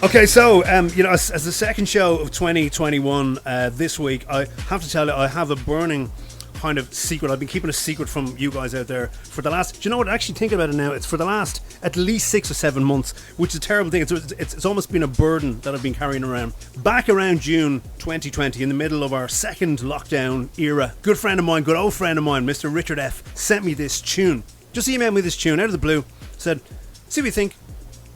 Okay, so as the second show of 2021 this week, I have to tell you, I have a burning kind of secret. I've been keeping a secret from you guys out there for the last. Do you know what? Actually, thinking about it now, it's for the last at least 6 or 7 months, which is a terrible thing. It's almost been a burden that I've been carrying around. Back around June 2020, in the middle of our second lockdown era, good friend of mine, good old friend of mine, Mr. Richard F, sent me this tune. Just emailed me this tune out of the blue. Said, "See what you think.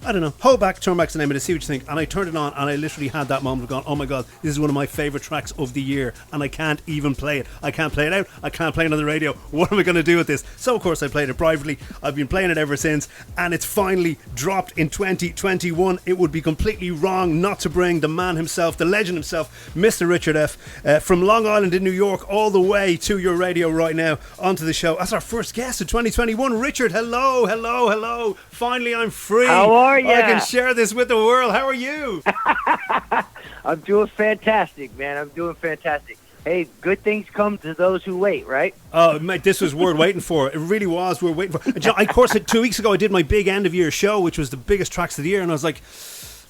I don't know, hold back, turn back's the name of it, see what you think." And I turned it on and I literally had that moment of going, oh my god, this is one of my favourite tracks of the year and I can't even play it. I can't play it out, I can't play it on the radio. What am I going to do with this? So of course I played it privately. I've been playing it ever since and it's finally dropped in 2021. It would be completely wrong not to bring the man himself, the legend himself, Mr. Richard F, from Long Island in New York all the way to your radio right now onto the show. That's our first guest of 2021. Richard, hello, hello, hello. Finally I'm free. How are you? I can share this with the world. How are you? I'm doing fantastic, man. I'm doing fantastic. Hey, good things come to those who wait, right? Oh, mate, this was worth waiting for. It really was. We were waiting for. Of course, 2 weeks ago, I did my big end of year show, which was the biggest tracks of the year, and I was like,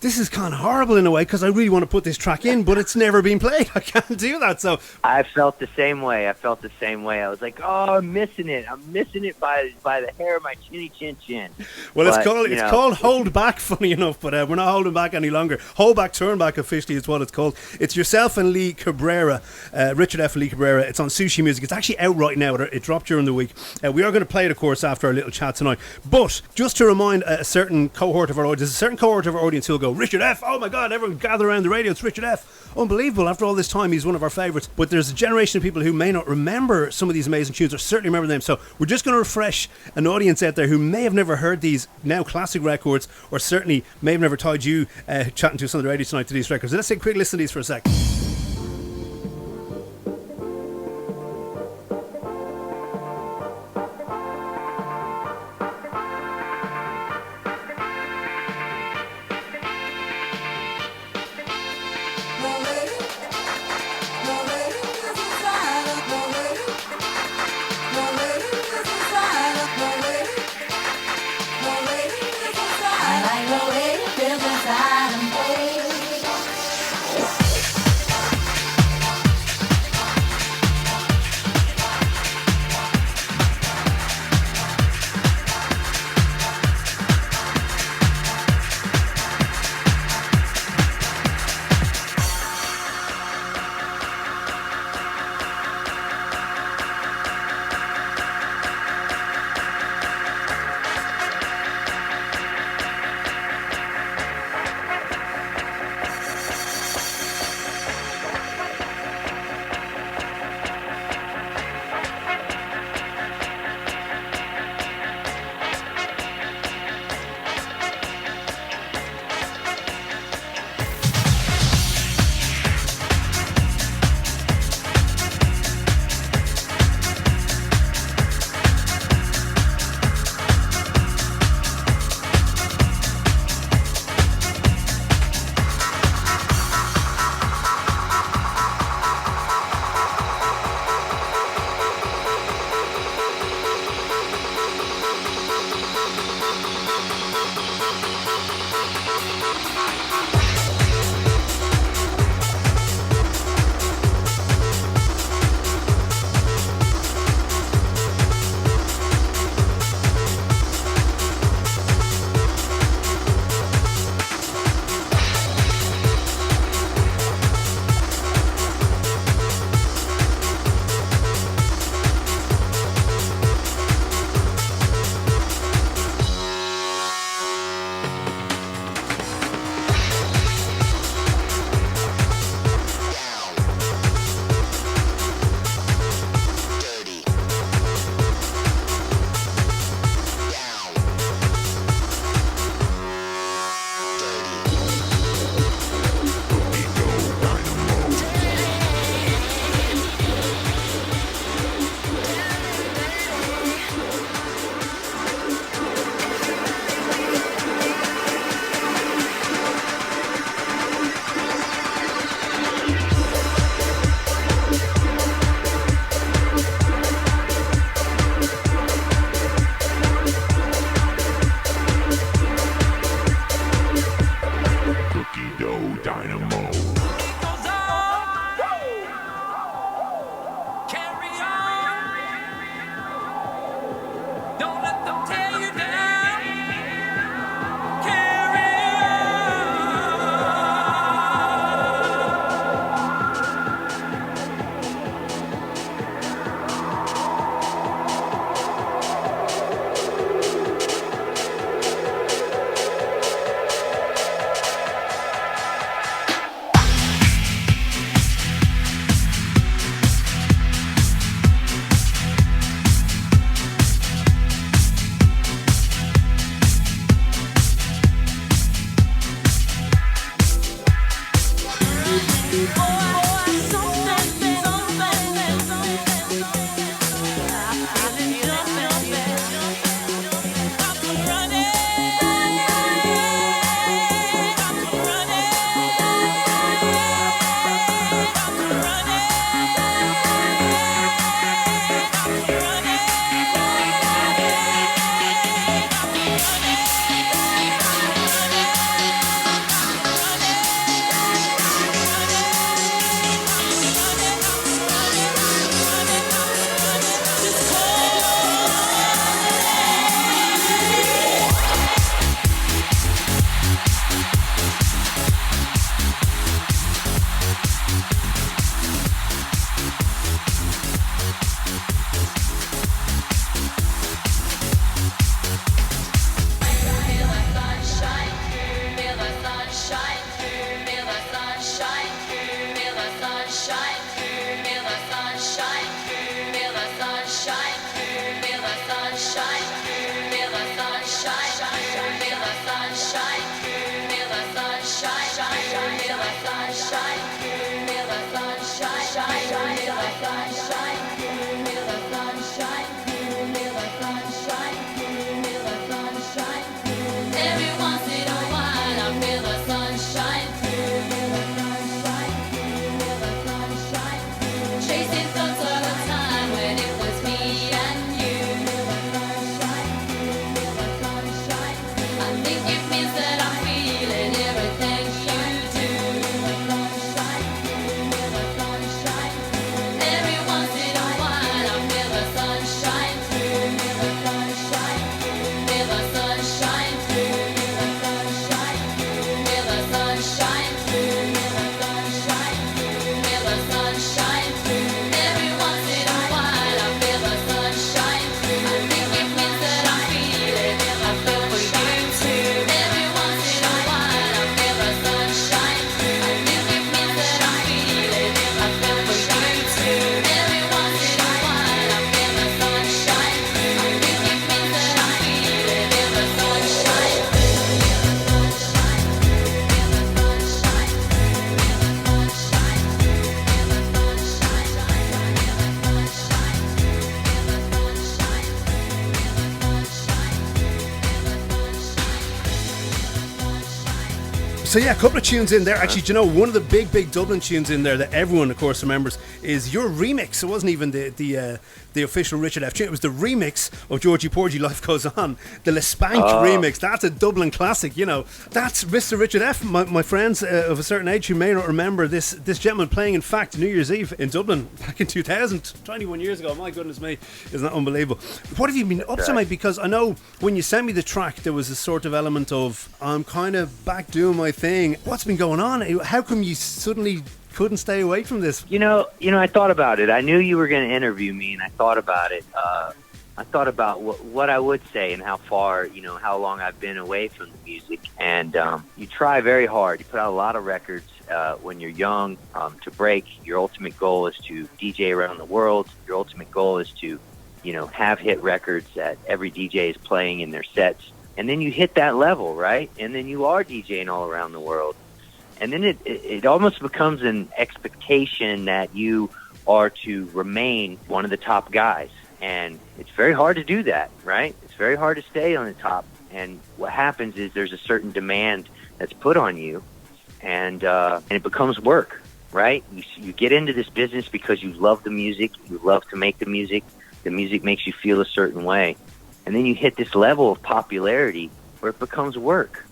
this is kind of horrible in a way because I really want to put this track in, but it's never been played. I can't do that. So I felt the same way. I was like, oh, I'm missing it. I'm missing it by the hair of my chinny chin chin. Well, it's called Hold Back, funny enough, but we're not holding back any longer. Hold Back, Turn Back officially is what it's called. It's yourself and Lee Cabrera, Richard F. and Lee Cabrera. It's on Sushi Music. It's actually out right now. It dropped during the week. We are going to play it, of course, after our little chat tonight. But just to remind a certain cohort of our audience, who will go, Richard F, oh my god, everyone gather around the radio, it's Richard F. Unbelievable, after all this time he's one of our favourites. But there's a generation of people who may not remember some of these amazing tunes, or certainly remember them. So we're just going to refresh an audience out there who may have never heard these now classic records, or certainly may have never tied you chatting to us on the radio tonight to these records. So let's take a quick listen to these for a sec. So yeah, a couple of tunes in there. Actually, do you know, one of the big Dublin tunes in there that everyone, of course, remembers is your remix. It wasn't even the official Richard F. tune. It was the remix of Georgie Porgy, Life Goes On, the Les Spank remix. That's a Dublin classic. You know, that's Mr. Richard F. My friends of a certain age who may not remember this gentleman playing, in fact, New Year's Eve in Dublin back in 2000, 21 years ago. My goodness me, isn't that unbelievable? What have you been up to, mate? Because I know when you sent me the track, there was a sort of element of, I'm kind of back doing my thing. What's been going on? How come you suddenly couldn't stay away from this? You know, I thought about it. I knew you were going to interview me, and I thought about it. I thought about what I would say and how far, how long I've been away from the music. And you try very hard. You put out a lot of records when you're young to break. Your ultimate goal is to DJ around the world. Your ultimate goal is to, have hit records that every DJ is playing in their sets. And then you hit that level, right? And then you are DJing all around the world. And then it almost becomes an expectation that you are to remain one of the top guys. And it's very hard to do that, right? It's very hard to stay on the top. And what happens is there's a certain demand that's put on you, and it becomes work, right? You get into this business because you love the music. You love to make the music. The music makes you feel a certain way. And then you hit this level of popularity where it becomes work.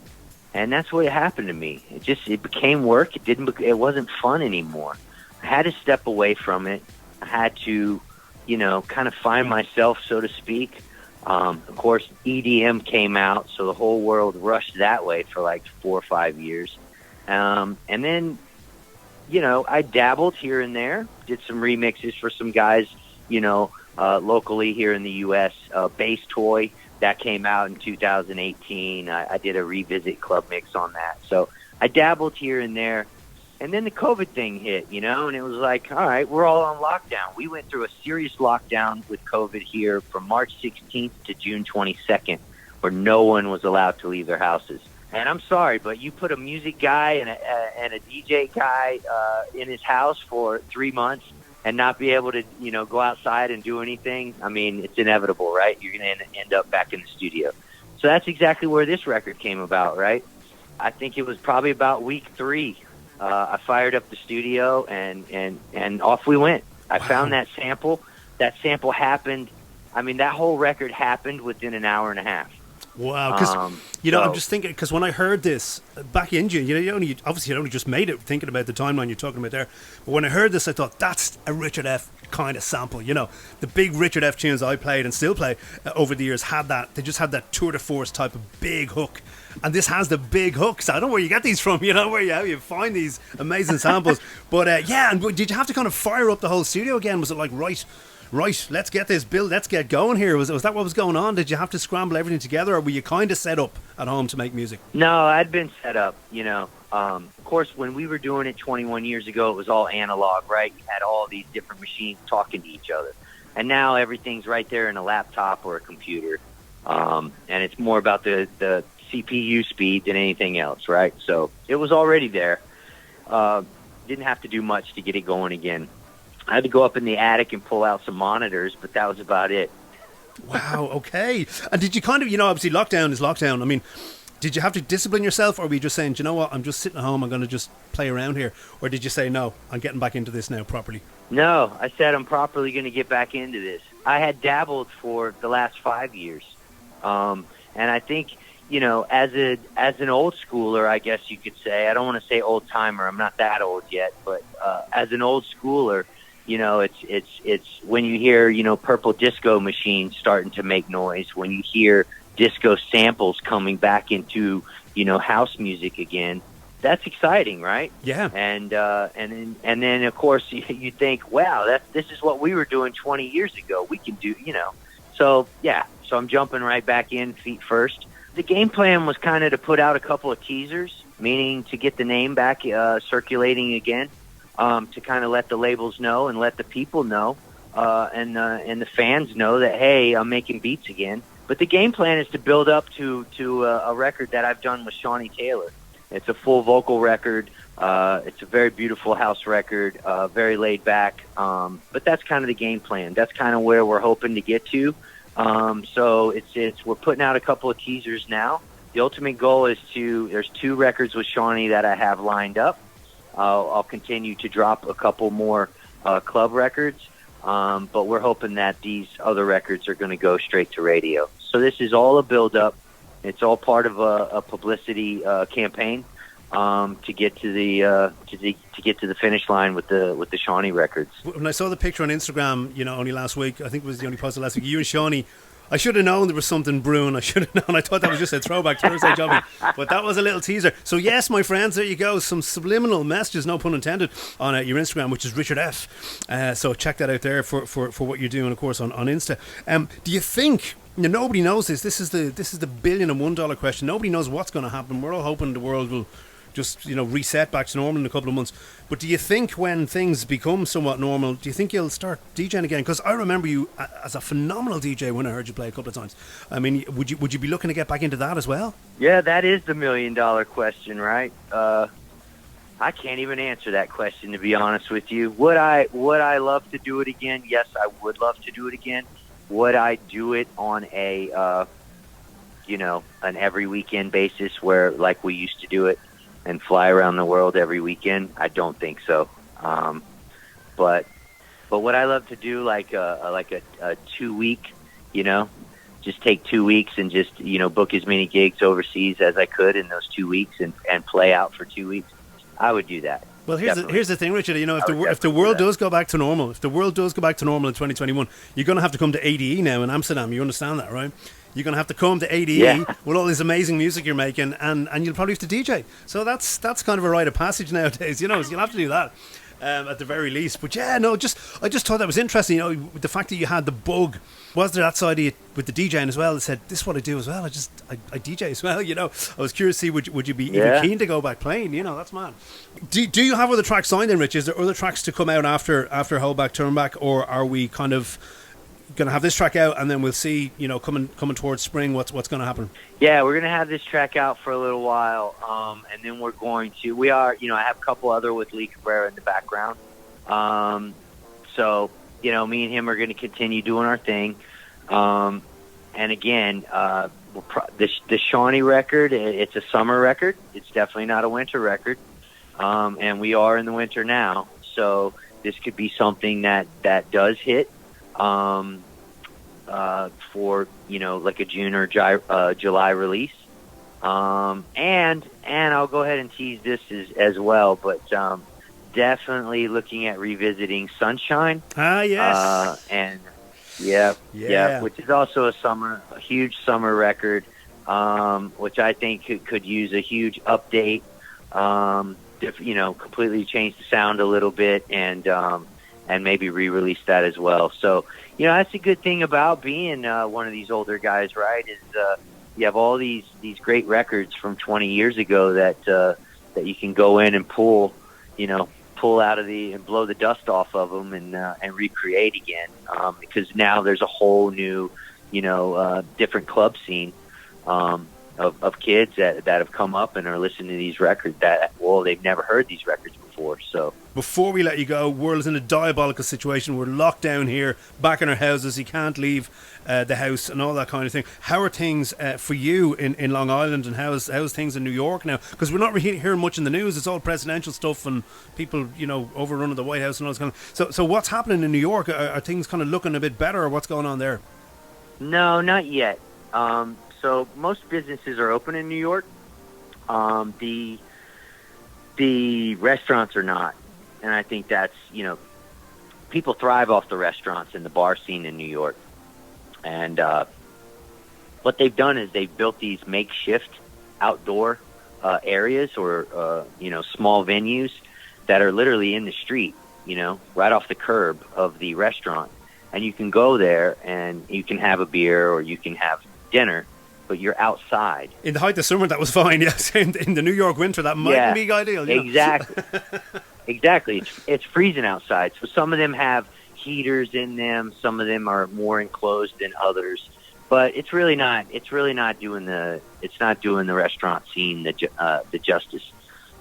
And that's what happened to me. It became work. It wasn't fun anymore. I had to step away from it. I had to, kind of find myself, so to speak. Of course, EDM came out, so the whole world rushed that way for like 4 or 5 years. And then, I dabbled here and there, did some remixes for some guys, locally here in the U.S. Bass Toy, that came out in 2018. I did a revisit club mix on that. So I dabbled here and there. And then the COVID thing hit, and it was like, all right, we're all on lockdown. We went through a serious lockdown with COVID here from March 16th to June 22nd, where no one was allowed to leave their houses. And I'm sorry, but you put a music guy and a DJ guy in his house for 3 months and not be able to, go outside and do anything. I mean, it's inevitable, right? You're going to end up back in the studio. So that's exactly where this record came about, right? I think it was probably about week 3. I fired up the studio and off we went. I found that sample. That sample happened. I mean, that whole record happened within an hour and a half. Wow, because I'm just thinking, because when I heard this back in June, you only just made it thinking about the timeline you're talking about there. But when I heard this, I thought that's a Richard F. kind of sample. The big Richard F. tunes I played and still play over the years had that. They just had that tour de force type of big hook, and this has the big hooks. I don't know where you get these from. How you find these amazing samples. But and did you have to kind of fire up the whole studio again? Was it like right, let's get this build, let's get going here? Was that what was going on? Did you have to scramble everything together, or were you kind of set up at home to make music? No, I'd been set up, Of course, when we were doing it 21 years ago, it was all analog, right? You had all these different machines talking to each other. And now everything's right there in a laptop or a computer. And it's more about the CPU speed than anything else, right? So it was already there. Didn't have to do much to get it going again. I had to go up in the attic and pull out some monitors, but that was about it. Wow, okay. And did you kind of, obviously lockdown is lockdown. I mean, did you have to discipline yourself, or were you just saying, do you know what, I'm just sitting at home, I'm going to just play around here? Or did you say, no, I'm getting back into this now properly? No, I said I'm properly going to get back into this. I had dabbled for the last 5 years. And I think, as an old schooler, I guess you could say, I don't want to say old timer, I'm not that old yet, but as an old schooler, it's when you hear, Purple Disco Machine starting to make noise, when you hear disco samples coming back into, house music again, that's exciting, right? Yeah. And then of course you think, wow, this is what we were doing 20 years ago. We can do, So yeah, so I'm jumping right back in feet first. The game plan was kind of to put out a couple of teasers, meaning to get the name back circulating again. To kind of let the labels know and let the people know, and the fans know that, hey, I'm making beats again. But the game plan is to build up to a record that I've done with Shawnee Taylor. It's a full vocal record. It's a very beautiful house record, very laid back. But that's kind of the game plan. That's kind of where we're hoping to get to. So we're putting out a couple of teasers now. The ultimate goal is there's 2 records with Shawnee that I have lined up. I'll continue to drop a couple more club records, but we're hoping that these other records are going to go straight to radio. So this is all a build-up. It's all part of a publicity campaign to get to the finish line with the Shawnee records. When I saw the picture on Instagram, only last week, I think it was the only post last week, you and Shawnee, I should have known there was something brewing. I should have known. I thought that was just a throwback Thursday jobbing, but that was a little teaser. So yes, my friends, there you go. Some subliminal messages, no pun intended, on your Instagram, which is Richard F. So check that out there for what you're doing, of course, on Insta. Do you think? Nobody knows this. This is the $1 billion and $1 question. Nobody knows what's going to happen. We're all hoping the world will just reset back to normal in a couple of months. But do you think when things become somewhat normal, do you think you'll start DJing again? Because I remember you as a phenomenal DJ when I heard you play a couple of times. I mean, would you be looking to get back into that as well? Yeah, that is the $1 million question, right? I can't even answer that question, to be honest with you. Would I love to do it again? Yes, I would love to do it again. Would I do it on an every weekend basis where like we used to do it and fly around the world every weekend? I don't think so. But would I love to do like a 2 week, just take 2 weeks and just, book as many gigs overseas as I could in those 2 weeks and play out for 2 weeks? I would do that. Well, here's the thing, Richard. If the world does go back to normal, in 2021, you're going to have to come to ADE now in Amsterdam. You understand that, right? You're going to have to come to ADE with all this amazing music you're making, and you'll probably have to DJ. So that's kind of a rite of passage nowadays. So you'll have to do that at the very least. But I just thought that was interesting. The fact that you had the bug. Was there that side of you with the DJing as well that said, this is what I do as well? I DJ as well, I was curious to see, would you be even keen to go back playing? That's mad. Do you have other tracks signed then, Rich? Is there other tracks to come out after Hold Back, Turn Back, or are we kind of going to have this track out and then we'll see, coming towards spring, what's going to happen? Yeah, we're going to have this track out for a little while, and then we are, I have a couple other with Lee Cabrera in the background. So, me and him are going to continue doing our thing. And again, the Shawnee record, it's a summer record. It's definitely not a winter record. And we are in the winter now. So this could be something that does hit, for, like a June or July release. And I'll go ahead and tease this as well, but, definitely looking at revisiting Sunshine. Yes. And which is also a huge summer record, which I think could use a huge update, completely change the sound a little bit and maybe re-release that as well. So, that's a good thing about being one of these older guys, right? Is you have all these great records from 20 years ago that you can go in and pull out of and blow the dust off of them and recreate again, because now there's a whole new, different club scene of kids that have come up and are listening to these records they've never heard these records before. So before we let you go, world is in a diabolical situation. We're locked down here, back in our houses. You can't leave the house and all that kind of thing. How are things for you in Long Island, and how's things in New York now? Because we're not really hearing much in the news. It's all presidential stuff and people, overrunning the White House and all this kind of. So what's happening in New York? Are things kind of looking a bit better, or what's going on there? No, not yet. So most businesses are open in New York. The restaurants are not. And I think that's, people thrive off the restaurants and the bar scene in New York. And what they've done is they've built these makeshift outdoor areas or, small venues that are literally in the street, right off the curb of the restaurant. And you can go there and you can have a beer or you can have dinner, but you're outside. In the height of summer, that was fine. Yes, in the New York winter, that might be ideal. Exactly. Exactly. It's freezing outside. So some of them have heaters in them. Some of them are more enclosed than others. But it's really not. It's really not doing the. It's not doing the restaurant scene the justice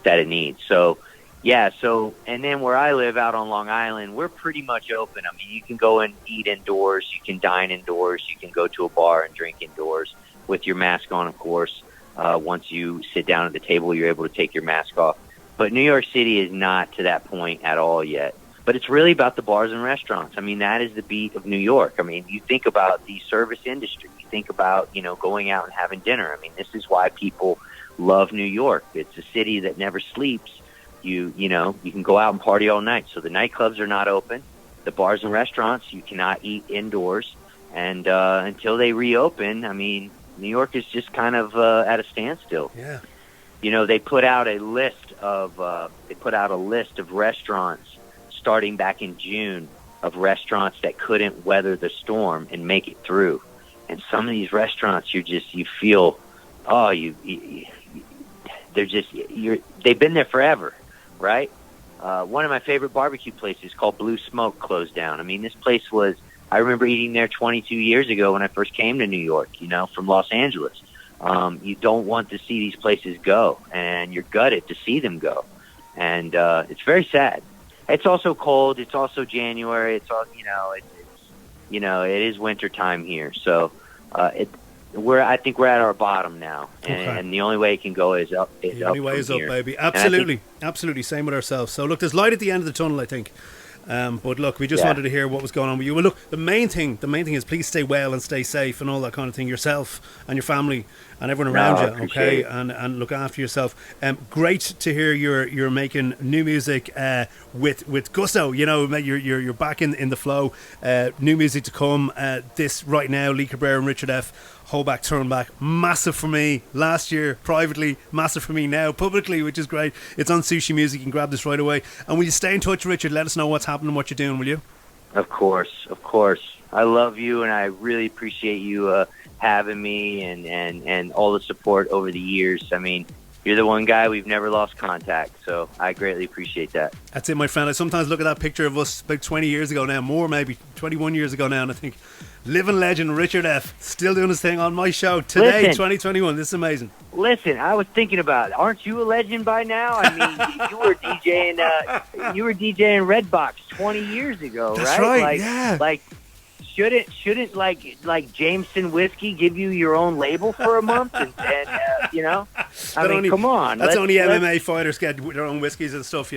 that it needs. So, yeah. So, and then where I live out on Long Island, we're pretty much open. I mean, you can go and eat indoors. You can dine indoors. You can go to a bar and drink indoors with your mask on, of course. Once you sit down at the table, you're able to take your mask off. But New York City is not to that point at all yet. But it's really about the bars and restaurants. I mean, that is the beat of New York. I mean, you think about the service industry. You think about, going out and having dinner. I mean, this is why people love New York. It's a city that never sleeps. You can go out and party all night. So the nightclubs are not open. The bars and restaurants, you cannot eat indoors. And until they reopen, I mean, New York is just kind of at a standstill. Yeah. They put out a list of restaurants starting back in June of restaurants that couldn't weather the storm and make it through. And some of these restaurants, you feel, they've been there forever, right? One of my favorite barbecue places called Blue Smoke closed down. I mean, this place I remember eating there 22 years ago when I first came to New York, from Los Angeles. You don't want to see these places go, and you're gutted to see them go. And it's very sad. It's also cold. It's also January. It's all, it is winter time here. So I think we're at our bottom now, and the only way it can go is up. The only way is up, baby. Absolutely, absolutely. Same with ourselves. So look, there's light at the end of the tunnel, I think. But look, we just wanted to hear what was going on with you. Well, look, the main thing is please stay well and stay safe and all that kind of thing. Yourself and your family and everyone around you, okay? And look after yourself. Great to hear you're making new music with gusto. You're back in the flow. New music to come. This right now, Lee Cabrera and Richard F. Hold back, turn back. Massive for me last year, privately. Massive for me now, publicly, which is great. It's on Sushi Music. You can grab this right away. And will you stay in touch, Richard? Let us know what's happening, what you're doing, will you? Of course. I love you, and I really appreciate you having me and all the support over the years. I mean, you're the one guy we've never lost contact, so I greatly appreciate that. That's it, my friend. I sometimes look at that picture of us about 20 years ago now, more maybe 21 years ago now, and I think, living legend Richard F. still doing his thing on my show today, 2021. This is amazing. Listen, I was thinking about it. Aren't you a legend by now? I mean, you were DJing Redbox 20 years ago, right? That's right. Yeah. Like, shouldn't like Jameson whiskey give you your own label for a month? And come on. That's only MMA fighters get their own whiskeys and stuff,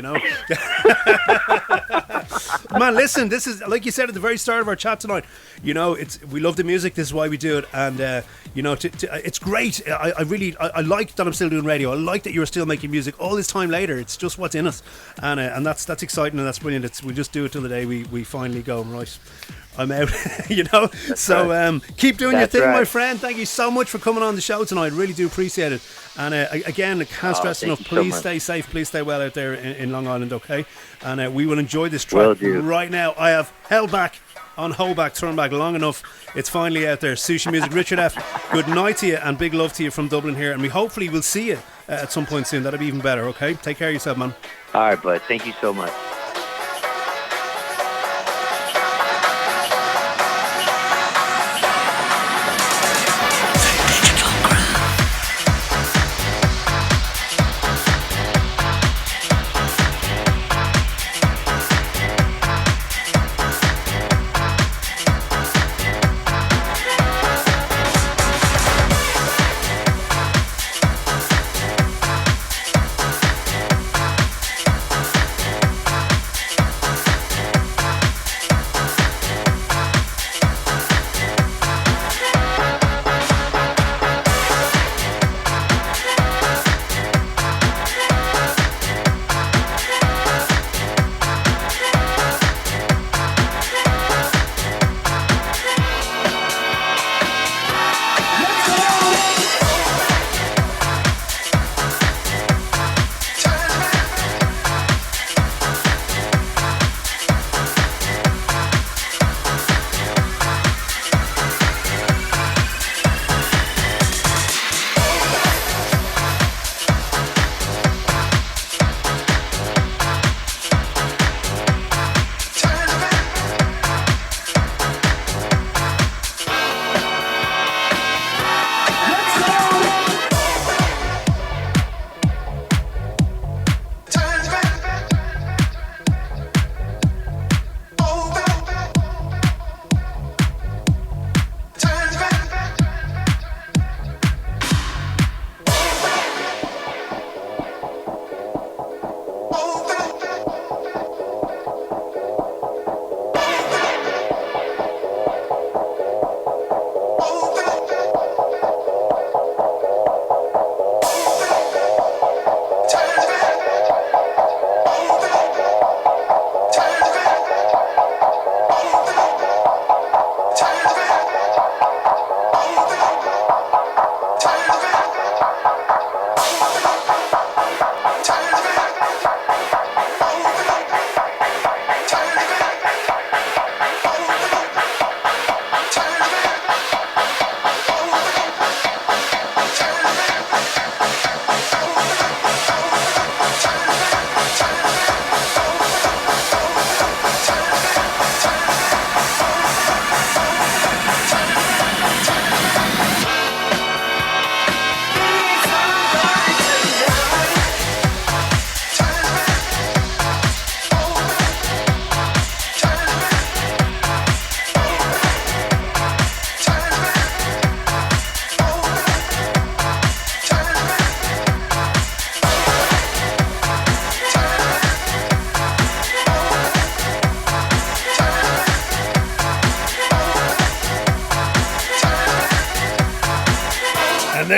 Man, listen, this is, like you said at the very start of our chat tonight, we love the music. This is why we do it. And, it's great. I like that I'm still doing radio. I like that you're still making music all this time later. It's just what's in us. And that's exciting and that's brilliant. We'll just do it till the day we finally go, right, I'm out. So right. Keep doing your thing, my friend. Thank you so much for coming on the show tonight. Really do appreciate it. And again, I can't stress enough, please stay safe, please stay well out there in Long Island, okay? And we will enjoy this track right now. I have held back on Hold Back, Turn Back long enough. It's finally out there. Sushi Music, Richard F. Good night to you and big love to you from Dublin here. And we hopefully will see you at some point soon. That'll be even better, okay? Take care of yourself, man. All right, bud. Thank you so much.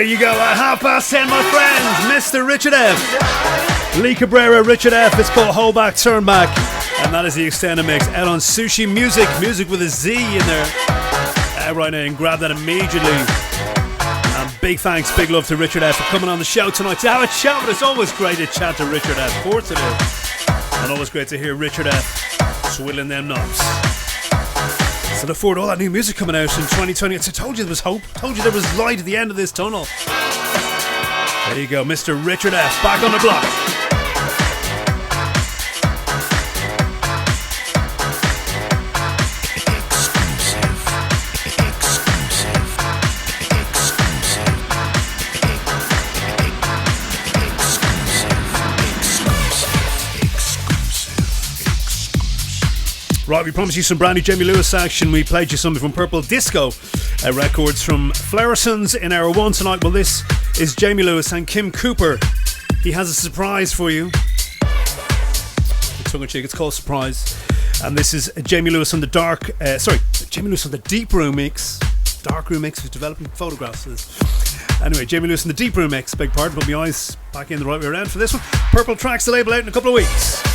There you go, at 10:30, my friends, Mr. Richard F. Lee Cabrera, Richard F. It's called Hold Back, Turn Back. And that is the extended mix out on Sushi Music. Music with a Z in there. Right now, and grab that immediately. And big thanks, big love to Richard F. for coming on the show tonight to have a chat. But it's always great to chat to Richard F. Of course it is. And always great to hear Richard F. swilling them knobs. So look forward to all that new music coming out in 2020. I told you there was hope. Told you there was light at the end of this tunnel. There you go, Mr. Richard F. back on the block. Right, we promised you some brand new Jamie Lewis action. We played you something from Purple Disco Records from Flowersons in hour one tonight. Well, this is Jamie Lewis and Kim Cooper. He has a surprise for you. Tongue in cheek, it's called Surprise. And this is Jamie Lewis on the Jamie Lewis on the Deep Room mix. Dark Room mix, who's developing photographs of this. Anyway, Jamie Lewis on the Deep Room mix. Beg pardon, put my eyes back in the right way around for this one. Purple Tracks, the label, out in a couple of weeks.